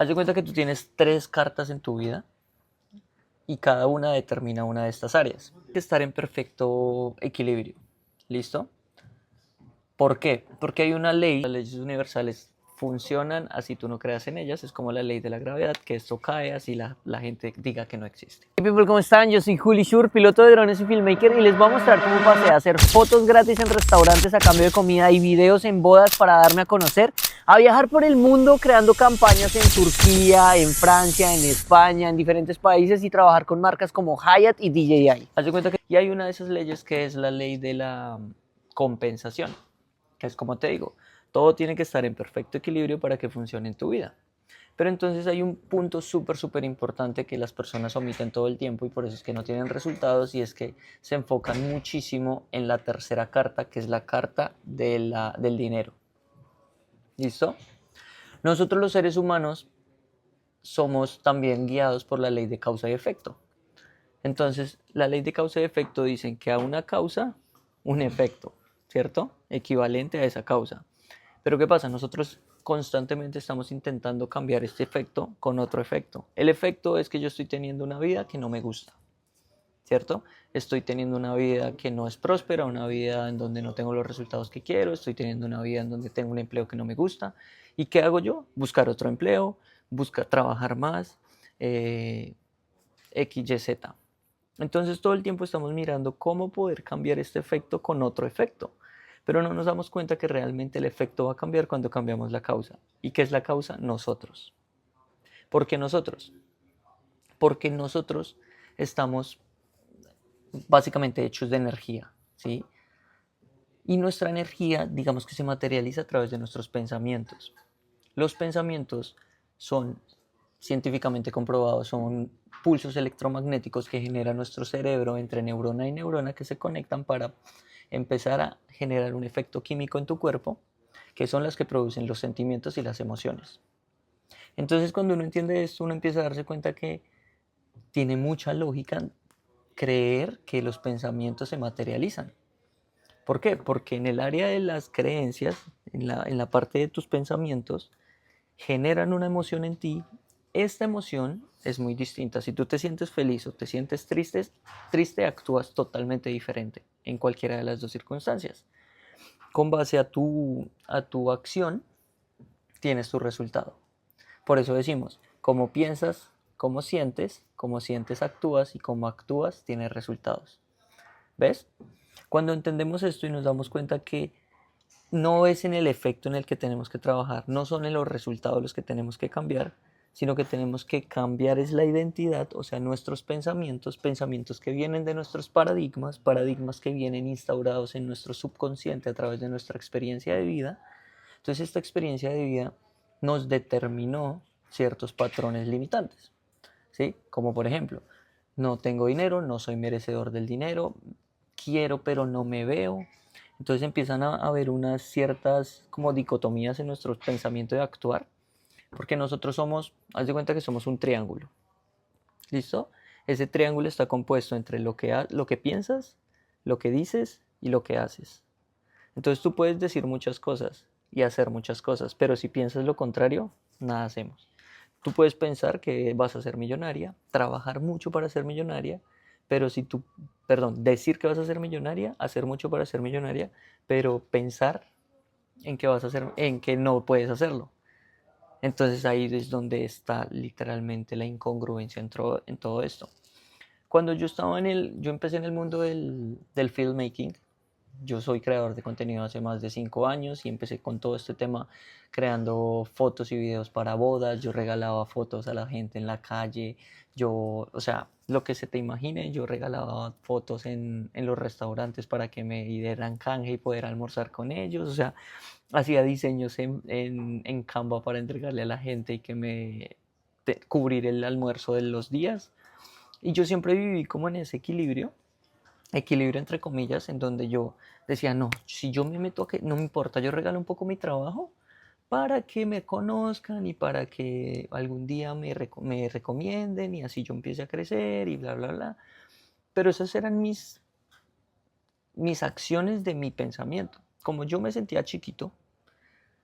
Haz de cuenta que tú tienes tres cartas en tu vida y cada una determina una de estas áreas. Hay que estar en perfecto equilibrio. ¿Listo? ¿Por qué? Porque hay una ley, las leyes universales funcionan así tú no creas en ellas, es como la ley de la gravedad, que esto cae así la gente diga que no existe. Hey people, ¿cómo están? Yo soy Juli Shur, piloto de drones y filmmaker, y les voy a mostrar cómo pasé a hacer fotos gratis en restaurantes a cambio de comida y videos en bodas para darme a conocer, a viajar por el mundo creando campañas en Turquía, en Francia, en España, en diferentes países y trabajar con marcas como Hyatt y DJI. Haz de cuenta que y hay una de esas leyes que es la ley de la compensación, que es como te digo, todo tiene que estar en perfecto equilibrio para que funcione en tu vida. Pero entonces hay un punto súper importante que las personas omiten todo el tiempo y por eso es que no tienen resultados, y es que se enfocan muchísimo en la tercera carta, que es la carta del dinero. ¿Listo? Nosotros los seres humanos somos también guiados por la ley de causa y efecto. Entonces, la ley de causa y efecto dicen que a una causa, un efecto, ¿cierto? Equivalente a esa causa. Pero ¿qué pasa? Nosotros constantemente estamos intentando cambiar este efecto con otro efecto. El efecto es que yo estoy teniendo una vida que no me gusta, ¿cierto? Estoy teniendo una vida que no es próspera, una vida en donde no tengo los resultados que quiero, estoy teniendo una vida en donde tengo un empleo que no me gusta. ¿Y qué hago yo? Buscar otro empleo, buscar trabajar más, X, Y, Z. Entonces todo el tiempo estamos mirando cómo poder cambiar este efecto con otro efecto, pero no nos damos cuenta que realmente el efecto va a cambiar cuando cambiamos la causa. ¿Y qué es la causa? Nosotros. ¿Por qué nosotros? Porque nosotros estamos básicamente hechos de energía, ¿sí? Y nuestra energía, digamos que se materializa a través de nuestros pensamientos. Los pensamientos son científicamente comprobados, son pulsos electromagnéticos que genera nuestro cerebro entre neurona y neurona, que se conectan para empezar a generar un efecto químico en tu cuerpo, que son las que producen los sentimientos y las emociones. Entonces, cuando uno entiende esto, uno empieza a darse cuenta que tiene mucha lógica creer que los pensamientos se materializan. ¿Por qué? Porque en el área de las creencias, en la parte de tus pensamientos, generan una emoción en ti. Esta emoción es muy distinta. Si tú te sientes feliz o te sientes triste, actúas totalmente diferente en cualquiera de las dos circunstancias. Con base a tu acción, tienes tu resultado. Por eso decimos, como piensas, como sientes actúas, y como actúas tienes resultados. ¿Ves? Cuando entendemos esto y nos damos cuenta que no es en el efecto en el que tenemos que trabajar, no son en los resultados los que tenemos que cambiar, sino que tenemos que cambiar es la identidad, o sea, nuestros pensamientos, pensamientos que vienen de nuestros paradigmas, paradigmas que vienen instaurados en nuestro subconsciente a través de nuestra experiencia de vida. Entonces, esta experiencia de vida nos determinó ciertos patrones limitantes, ¿sí? Como por ejemplo, no tengo dinero, no soy merecedor del dinero, quiero pero no me veo. Entonces empiezan a haber unas ciertas como dicotomías en nuestro pensamiento de actuar, porque nosotros somos, haz de cuenta que somos un triángulo, ¿listo? Ese triángulo está compuesto entre lo que piensas, lo que dices y lo que haces. Entonces tú puedes decir muchas cosas y hacer muchas cosas, pero si piensas lo contrario, nada hacemos. Tú puedes pensar que vas a ser millonaria, trabajar mucho para ser millonaria, pero si tú, perdón, decir que vas a ser millonaria, hacer mucho para ser millonaria, pero pensar en que vas a hacer, en que no puedes hacerlo. Entonces ahí es donde está literalmente la incongruencia en todo esto. Cuando yo empecé en el mundo del filmmaking. Yo soy creador de contenido hace más de 5 años y empecé con todo este tema creando fotos y videos para bodas. Yo regalaba fotos a la gente en la calle. O sea, lo que se te imagine, yo regalaba fotos en los restaurantes para que me dieran canje y poder almorzar con ellos. O sea, hacía diseños en Canva para entregarle a la gente y cubrir el almuerzo de los días. Y yo siempre viví como en ese equilibrio entre comillas, en donde yo decía, no, si yo me meto a que, no me importa, yo regalo un poco mi trabajo para que me conozcan y para que algún día me recomienden y así yo empiece a crecer y bla, bla, bla. Pero esas eran mis acciones de mi pensamiento. Como yo me sentía chiquito,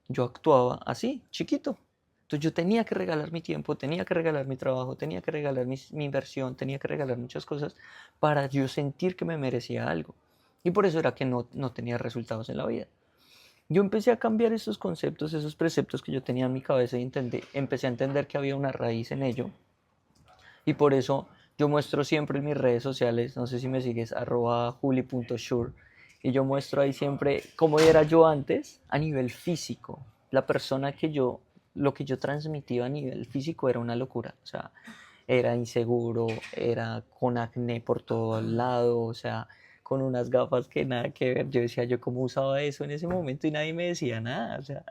yo actuaba así, chiquito. Entonces yo tenía que regalar mi tiempo, tenía que regalar mi trabajo, tenía que regalar mi inversión, tenía que regalar muchas cosas para yo sentir que me merecía algo. Y por eso era que no tenía resultados en la vida. Yo empecé a cambiar esos conceptos, esos preceptos que yo tenía en mi cabeza y empecé a entender que había una raíz en ello. Y por eso yo muestro siempre en mis redes sociales, no sé si me sigues, @juli.shure, y yo muestro ahí siempre cómo era yo antes a nivel físico. La persona que yo, lo que yo transmitía a nivel físico era una locura. O sea, era inseguro, era con acné por todo el lado, o sea, con unas gafas que nada que ver. Yo decía, yo cómo usaba eso en ese momento y nadie me decía nada. O sea,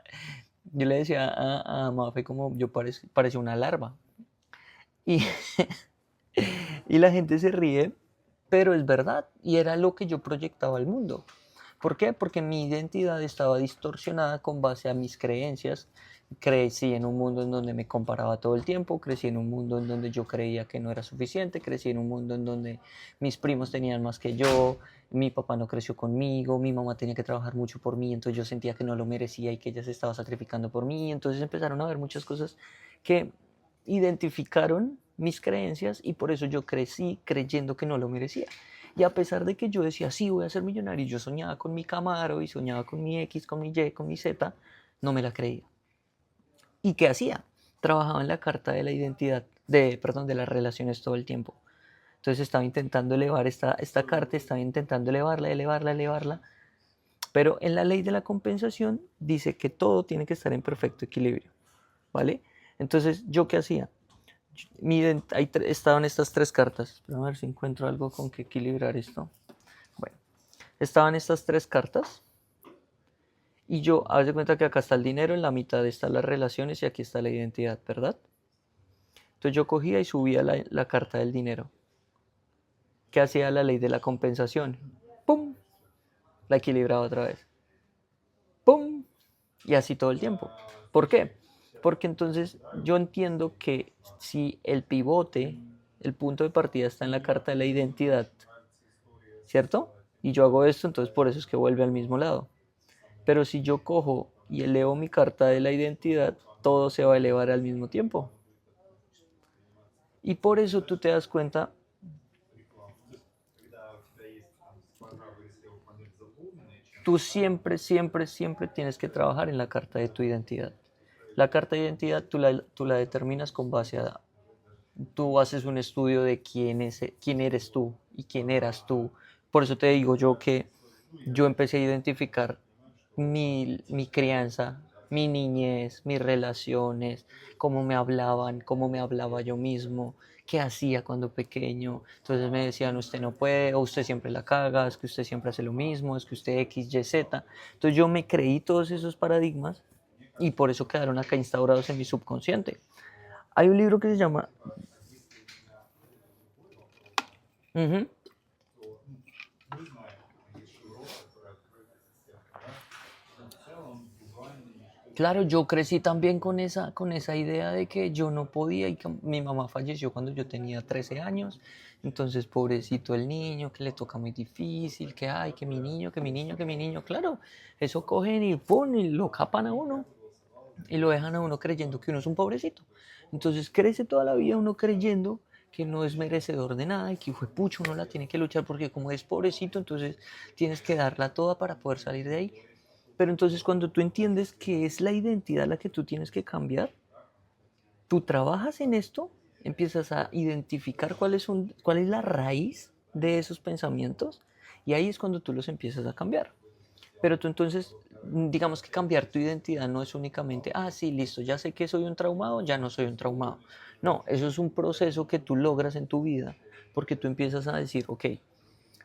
yo le decía a Mafe como yo parecía una larva. Y, y la gente se ríe, pero es verdad. Y era lo que yo proyectaba al mundo. ¿Por qué? Porque mi identidad estaba distorsionada con base a mis creencias. Crecí en un mundo en donde me comparaba todo el tiempo, crecí en un mundo en donde yo creía que no era suficiente, crecí en un mundo en donde mis primos tenían más que yo, mi papá no creció conmigo, mi mamá tenía que trabajar mucho por mí, entonces yo sentía que no lo merecía y que ella se estaba sacrificando por mí. Entonces empezaron a haber muchas cosas que identificaron mis creencias y por eso yo crecí creyendo que no lo merecía. Y a pesar de que yo decía, sí, voy a ser millonario, y yo soñaba con mi Camaro y soñaba con mi X, con mi Y, con mi Z, no me la creía. ¿Y qué hacía? Trabajaba en la carta de la identidad, perdón, de las relaciones todo el tiempo. Entonces estaba intentando elevar esta carta, estaba intentando elevarla, pero en la ley de la compensación dice que todo tiene que estar en perfecto equilibrio, ¿vale? Entonces, ¿yo qué hacía? Ahí estaban estas tres cartas. A ver si encuentro algo con que equilibrar esto. Bueno, estaban estas tres cartas. Y yo, haz de cuenta que acá está el dinero, en la mitad están las relaciones y aquí está la identidad, ¿verdad? Entonces yo cogía y subía la carta del dinero. ¿Qué hacía la ley de la compensación? ¡Pum! La equilibraba otra vez. ¡Pum! Y así todo el tiempo. ¿Por qué? Porque entonces yo entiendo que si el pivote, el punto de partida está en la carta de la identidad, ¿cierto? Y yo hago esto, entonces por eso es que vuelve al mismo lado. Pero si yo cojo y elevo mi carta de la identidad, todo se va a elevar al mismo tiempo. Y por eso tú te das cuenta, tú siempre tienes que trabajar en la carta de tu identidad. La carta de identidad tú la determinas con base a, tú haces un estudio de quién eres tú y quién eras tú. Por eso te digo yo que yo empecé a identificar mi crianza, mi niñez, mis relaciones, cómo me hablaban, cómo me hablaba yo mismo, qué hacía cuando pequeño. Entonces me decían, usted no puede, o usted siempre la caga, es que usted siempre hace lo mismo, es que usted X, Y, Z. Entonces yo me creí todos esos paradigmas y por eso quedaron acá instaurados en mi subconsciente. Hay un libro que se llama... Uh-huh. Claro, yo crecí también con esa idea de que yo no podía y que mi mamá falleció cuando yo tenía 13 años. Entonces, pobrecito el niño, que le toca muy difícil, que ay, que mi niño, que mi niño, que mi niño. Claro, eso cogen y pum, y lo capan a uno y lo dejan a uno creyendo que uno es un pobrecito. Entonces, crece toda la vida uno creyendo que no es merecedor de nada y que hijo de pucho uno la tiene que luchar porque como es pobrecito, entonces tienes que darla toda para poder salir de ahí. Pero entonces cuando tú entiendes que es la identidad la que tú tienes que cambiar, tú trabajas en esto, empiezas a identificar cuál es la raíz de esos pensamientos y ahí es cuando tú los empiezas a cambiar. Pero tú entonces, digamos que cambiar tu identidad no es únicamente, ah, sí, listo, ya sé que soy un traumado, ya no soy un traumado. No, eso es un proceso que tú logras en tu vida porque tú empiezas a decir, ok,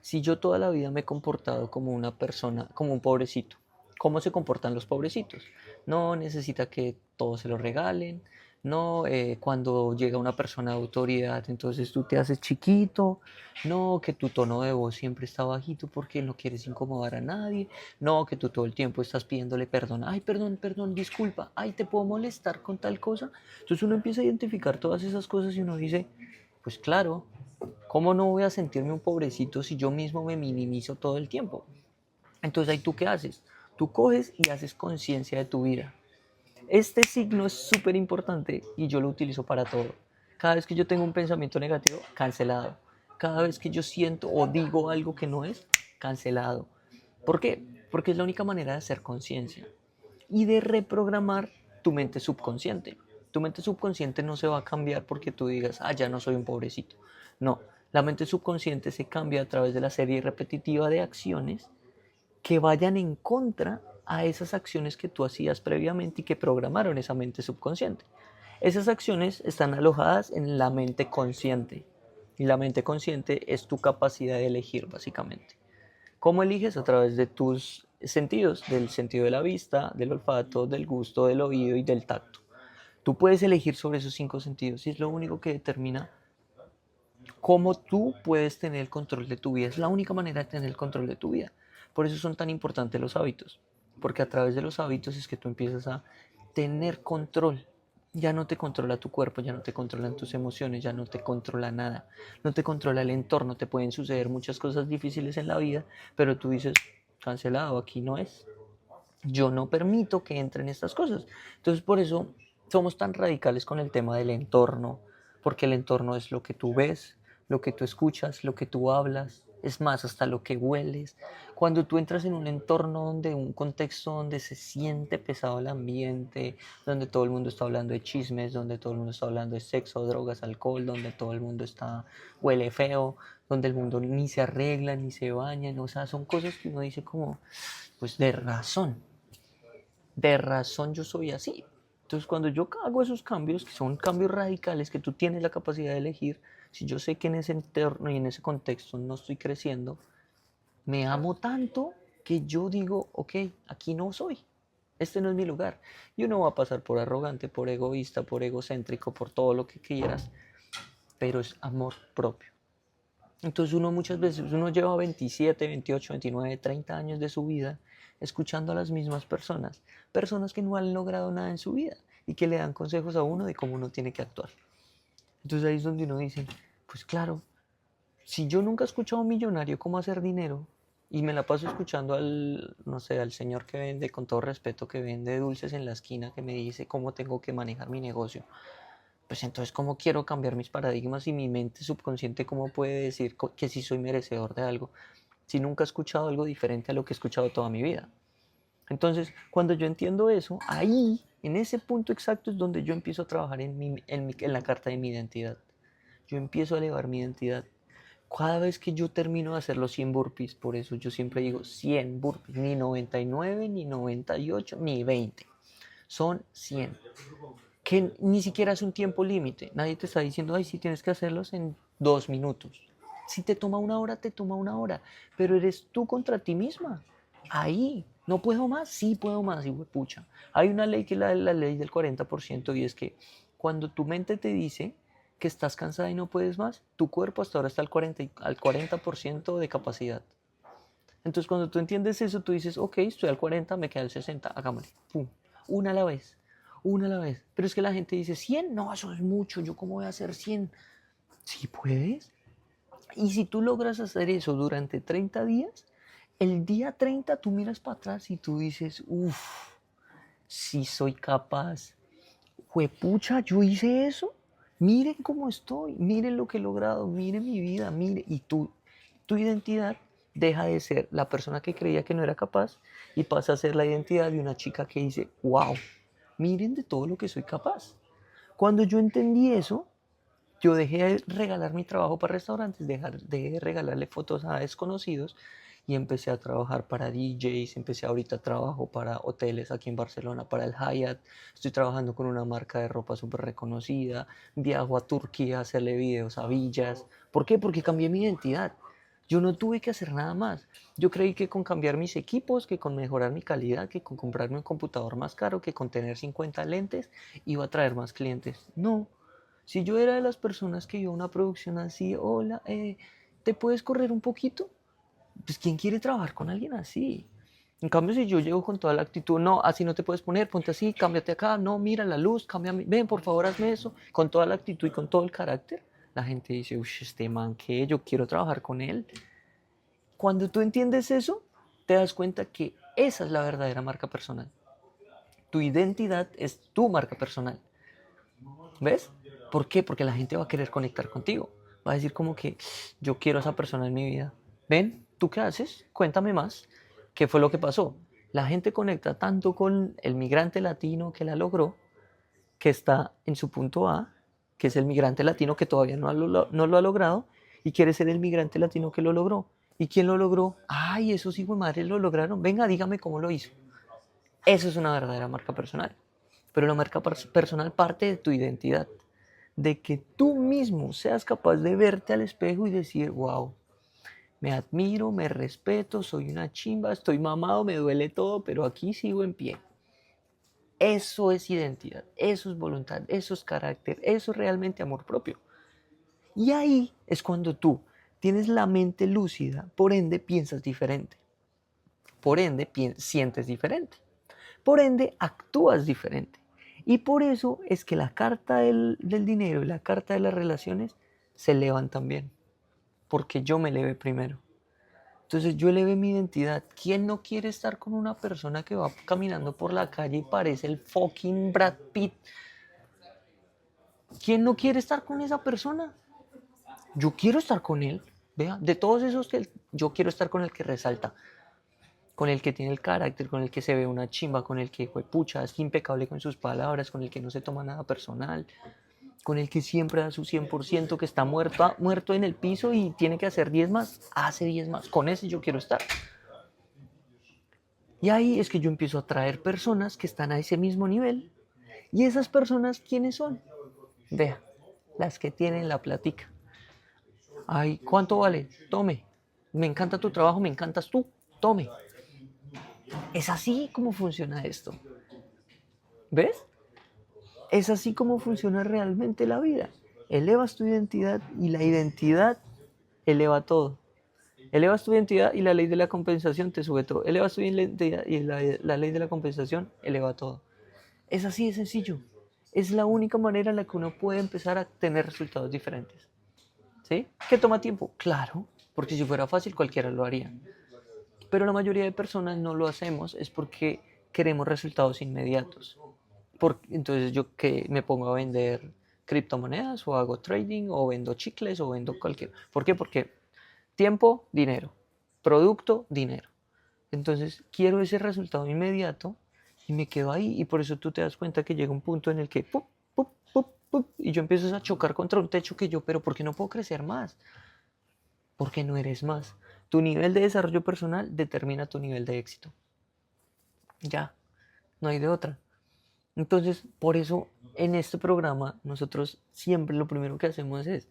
si yo toda la vida me he comportado como una persona, como un pobrecito, ¿cómo se comportan los pobrecitos? No necesita que todo se lo regalen, no cuando llega una persona de autoridad, entonces tú te haces chiquito, no que tu tono de voz siempre está bajito porque no quieres incomodar a nadie, no que tú todo el tiempo estás pidiéndole perdón, ay, perdón, perdón, disculpa, ay, te puedo molestar con tal cosa. Entonces uno empieza a identificar todas esas cosas y uno dice, pues claro, ¿cómo no voy a sentirme un pobrecito si yo mismo me minimizo todo el tiempo? Entonces ahí tú qué haces? Tú coges y haces conciencia de tu vida. Este signo es súper importante y yo lo utilizo para todo. Cada vez que yo tengo un pensamiento negativo, cancelado. Cada vez que yo siento o digo algo que no es, cancelado. ¿Por qué? Porque es la única manera de hacer conciencia y de reprogramar tu mente subconsciente. Tu mente subconsciente no se va a cambiar porque tú digas, ya no soy un pobrecito. No, la mente subconsciente se cambia a través de la serie repetitiva de acciones que vayan en contra a esas acciones que tú hacías previamente y que programaron esa mente subconsciente. Esas acciones están alojadas en la mente consciente y la mente consciente es tu capacidad de elegir básicamente. ¿Cómo eliges? A través de tus sentidos, del sentido de la vista, del olfato, del gusto, del oído y del tacto. Tú puedes elegir sobre esos 5 sentidos y es lo único que determina cómo tú puedes tener el control de tu vida. Es la única manera de tener el control de tu vida. Por eso son tan importantes los hábitos, porque a través de los hábitos es que tú empiezas a tener control. Ya no te controla tu cuerpo, ya no te controlan tus emociones, ya no te controla nada, no te controla el entorno, te pueden suceder muchas cosas difíciles en la vida, pero tú dices, cancelado, aquí no es. Yo no permito que entren estas cosas. Entonces por eso somos tan radicales con el tema del entorno, porque el entorno es lo que tú ves, lo que tú escuchas, lo que tú hablas, es más, hasta lo que hueles. Cuando tú entras en un entorno donde, un contexto donde se siente pesado el ambiente, donde todo el mundo está hablando de chismes, donde todo el mundo está hablando de sexo, drogas, alcohol, donde todo el mundo está, huele feo, donde el mundo ni se arregla, ni se baña, o sea, son cosas que uno dice como, pues de razón yo soy así. Entonces cuando yo hago esos cambios, que son cambios radicales, que tú tienes la capacidad de elegir, si yo sé que en ese entorno y en ese contexto no estoy creciendo, me amo tanto que yo digo, ok, aquí no soy, este no es mi lugar. Y uno va a pasar por arrogante, por egoísta, por egocéntrico, por todo lo que quieras, pero es amor propio. Entonces uno muchas veces, uno lleva 27, 28, 29, 30 años de su vida escuchando a las mismas personas, personas que no han logrado nada en su vida y que le dan consejos a uno de cómo uno tiene que actuar. Entonces ahí es donde uno dice, pues claro, si yo nunca he escuchado a un millonario cómo hacer dinero y me la paso escuchando al, no sé, al señor que vende, con todo respeto, que vende dulces en la esquina, que me dice cómo tengo que manejar mi negocio, pues entonces, ¿cómo quiero cambiar mis paradigmas y mi mente subconsciente cómo puede decir que sí soy merecedor de algo si nunca he escuchado algo diferente a lo que he escuchado toda mi vida? Entonces, cuando yo entiendo eso, ahí, en ese punto exacto es donde yo empiezo a trabajar en la carta de mi identidad. Yo empiezo a elevar mi identidad. Cada vez que yo termino de hacer los 100 burpees, por eso yo siempre digo 100 burpees, ni 99, ni 98, ni 20. Son 100 que ni siquiera es un tiempo límite. Nadie te está diciendo, ay, sí tienes que hacerlos en 2 minutos. Si te toma una hora, te toma una hora. Pero eres tú contra ti misma. Ahí. ¿No puedo más? Sí puedo más, y pucha. Hay una ley que es la ley del 40% y es que cuando tu mente te dice que estás cansada y no puedes más, tu cuerpo hasta ahora está al 40% de capacidad. Entonces cuando tú entiendes eso, tú dices, ok, estoy al 40, me queda el 60, hagámosle. Pum. Una a la vez. Una a la vez. Pero es que la gente dice, 100, no, eso es mucho, ¿yo cómo voy a hacer 100? Sí puedes. Y si tú logras hacer eso durante 30 días, el día 30 tú miras para atrás y tú dices, uff, sí soy capaz. Juepucha, yo hice eso. Miren cómo estoy, miren lo que he logrado, miren mi vida, miren. Y tu identidad deja de ser la persona que creía que no era capaz y pasa a ser la identidad de una chica que dice, wow, miren de todo lo que soy capaz. Cuando yo entendí eso, yo dejé de regalar mi trabajo para restaurantes, dejé de regalarle fotos a desconocidos y empecé a trabajar para DJs, empecé ahorita trabajo para hoteles aquí en Barcelona, para el Hyatt, estoy trabajando con una marca de ropa súper reconocida, viajo a Turquía a hacerle videos a villas. ¿Por qué? Porque cambié mi identidad. Yo no tuve que hacer nada más. Yo creí que con cambiar mis equipos, que con mejorar mi calidad, que con comprarme un computador más caro, que con tener 50 lentes, iba a traer más clientes. No, si yo era de las personas que iba a una producción así, hola, ¿te puedes correr un poquito? Pues ¿quién quiere trabajar con alguien así? En cambio, si yo llego con toda la actitud, no, así no te puedes poner, ponte así, cámbiate acá, no, mira la luz, cámbiame, ven, por favor, hazme eso, con toda la actitud y con todo el carácter, la gente dice, uy, este man, ¿qué? Yo quiero trabajar con él. Cuando tú entiendes eso, te das cuenta que esa es la verdadera marca personal. Tu identidad es tu marca personal. ¿Ves? ¿Por qué? Porque la gente va a querer conectar contigo. Va a decir como que yo quiero a esa persona en mi vida. Ven, ¿tú qué haces? Cuéntame más. ¿Qué fue lo que pasó? La gente conecta tanto con el migrante latino que la logró, que está en su punto A, que es el migrante latino que todavía no lo ha logrado, y quiere ser el migrante latino que lo logró. ¿Y quién lo logró? Ay, esos hijos de madre lo lograron. Venga, dígame cómo lo hizo. Eso es una verdadera marca personal. Pero la marca personal parte de tu identidad, de que tú mismo seas capaz de verte al espejo y decir, wow, me admiro, me respeto, soy una chimba, estoy mamado, me duele todo, pero aquí sigo en pie. Eso es identidad, eso es voluntad, eso es carácter, eso es realmente amor propio. Y ahí es cuando tú tienes la mente lúcida, por ende piensas diferente, por ende sientes diferente, por ende actúas diferente. Y por eso es que la carta del dinero y la carta de las relaciones se elevan también, porque yo me elevé primero. Entonces yo elevé mi identidad. ¿Quién no quiere estar con una persona que va caminando por la calle y parece el fucking Brad Pitt? ¿Quién no quiere estar con esa persona? Yo quiero estar con él. Vea, de todos esos que yo quiero estar con el que resalta, con el que tiene el carácter, con el que se ve una chimba, con el que pucha, es impecable con sus palabras, con el que no se toma nada personal, con el que siempre da su 100%, que está muerto en el piso y tiene que hacer 10 más, hace 10 más. Con ese yo quiero estar. Y ahí es que yo empiezo a traer personas que están a ese mismo nivel. ¿Y esas personas quiénes son? Vea, las que tienen la plática. Ay, ¿cuánto vale? Tome. Me encanta tu trabajo, me encantas tú. Tome. Es así como funciona esto. ¿Ves? Es así como funciona realmente la vida. Elevas tu identidad y la identidad eleva todo. Elevas tu identidad y la ley de la compensación te sube todo. Elevas tu identidad y la ley de la compensación eleva todo. Es así de sencillo. Es la única manera en la que uno puede empezar a tener resultados diferentes. ¿Sí? ¿Qué toma tiempo? Claro, porque si fuera fácil cualquiera lo haría. Pero la mayoría de personas no lo hacemos es porque queremos resultados inmediatos. Entonces yo que me pongo a vender criptomonedas o hago trading o vendo chicles o vendo cualquier. ¿Por qué? Porque tiempo, dinero. Producto, dinero. Entonces quiero ese resultado inmediato y me quedo ahí. Y por eso tú te das cuenta que llega un punto en el que ¡pup, pup, pup, pup! Y yo empiezo a chocar contra un techo que yo, pero ¿por qué no puedo crecer más? Porque no eres más. Tu nivel de desarrollo personal determina tu nivel de éxito. Ya, no hay de otra. Entonces, por eso en este programa nosotros siempre lo primero que hacemos es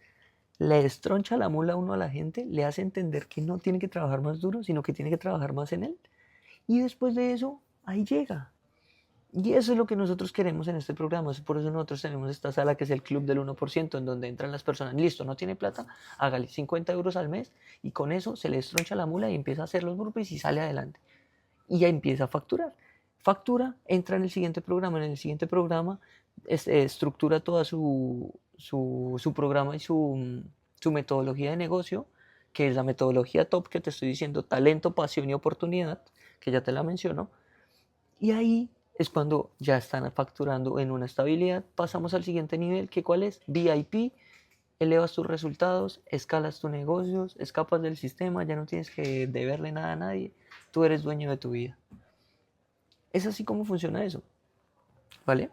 le estroncha la mula uno a la gente, le hace entender que no tiene que trabajar más duro, sino que tiene que trabajar más en él. Y después de eso, ahí llega. Y eso es lo que nosotros queremos en este programa. Por eso nosotros tenemos esta sala que es el Club del 1%, en donde entran las personas. Listo, no tiene plata, hágale 50 euros al mes y con eso se le estroncha la mula y empieza a hacer los grupos y sale adelante. Y ya empieza a facturar. Factura, entra en el siguiente programa. En el siguiente programa estructura toda su programa y su metodología de negocio, que es la metodología top que te estoy diciendo, talento, pasión y oportunidad, que ya te la menciono. Y ahí es cuando ya están facturando en una estabilidad. Pasamos al siguiente nivel, que ¿cuál es? VIP, elevas tus resultados, escalas tus negocios, escapas del sistema, ya no tienes que deberle nada a nadie, tú eres dueño de tu vida. Es así como funciona eso, ¿vale?